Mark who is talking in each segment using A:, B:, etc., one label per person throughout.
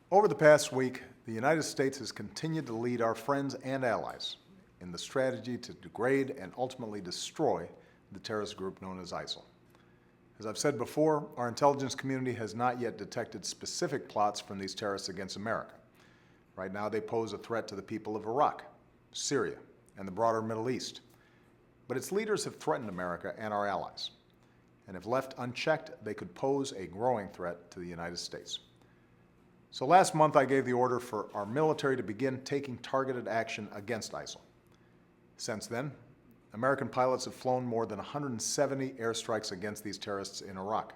A: Over the past week, the United States has continued to lead our friends and allies in the strategy to degrade and ultimately destroy the terrorist group known as ISIL. As I've said before, our intelligence community has not yet detected specific plots from these terrorists against America. Right now, they pose a threat to the people of Iraq, Syria, and the broader Middle East. But its leaders have threatened America and our allies. And if left unchecked, they could pose a growing threat to the United States. So last month, I gave the order for our military to begin taking targeted action against ISIL. Since then, American pilots have flown more than 170 airstrikes against these terrorists in Iraq,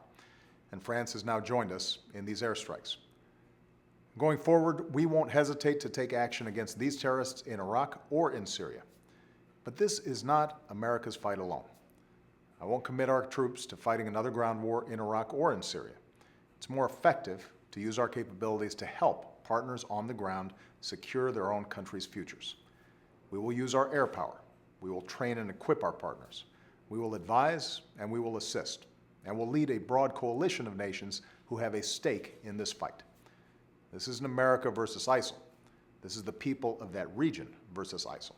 A: and France has now joined us in these airstrikes. Going forward, we won't hesitate to take action against these terrorists in Iraq or in Syria. But this is not America's fight alone. I won't commit our troops to fighting another ground war in Iraq or in Syria. It's more effective to use our capabilities to help partners on the ground secure their own country's futures. We will use our air power. We will train and equip our partners. We will advise and we will assist. And we'll lead a broad coalition of nations who have a stake in this fight. This isn't America versus ISIL. This is the people of that region versus ISIL.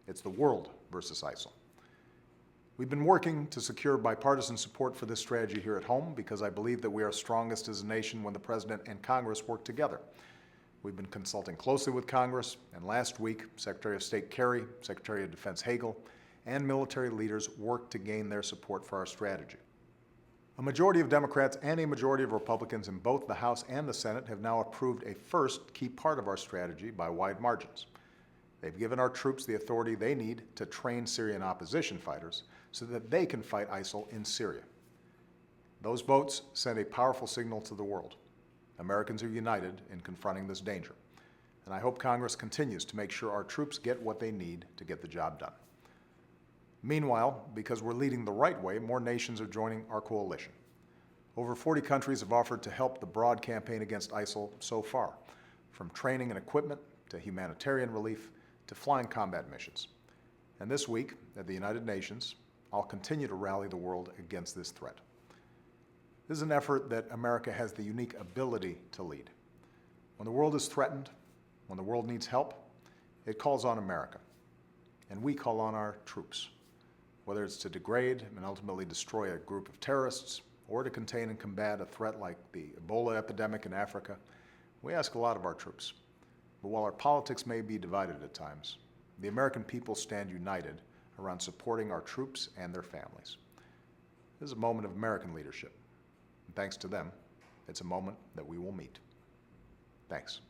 A: It's the world versus ISIL. We've been working to secure bipartisan support for this strategy here at home because I believe that we are strongest as a nation when the President and Congress work together. We've been consulting closely with Congress, and last week, Secretary of State Kerry, Secretary of Defense Hagel, and military leaders worked to gain their support for our strategy. A majority of Democrats and a majority of Republicans in both the House and the Senate have now approved a first key part of our strategy by wide margins. They've given our troops the authority they need to train Syrian opposition fighters so that they can fight ISIL in Syria. Those votes send a powerful signal to the world. Americans are united in confronting this danger, and I hope Congress continues to make sure our troops get what they need to get the job done. Meanwhile, because we're leading the right way, more nations are joining our coalition. Over 40 countries have offered to help the broad campaign against ISIL so far, from training and equipment to humanitarian relief to flying combat missions. And this week, at the United Nations, I'll continue to rally the world against this threat. This is an effort that America has the unique ability to lead. When the world is threatened, when the world needs help, it calls on America. And we call on our troops, whether it's to degrade and ultimately destroy a group of terrorists or to contain and combat a threat like the Ebola epidemic in Africa. We ask a lot of our troops. But while our politics may be divided at times, the American people stand united around supporting our troops and their families. This is a moment of American leadership. And thanks to them, it's a moment that we will meet. Thanks.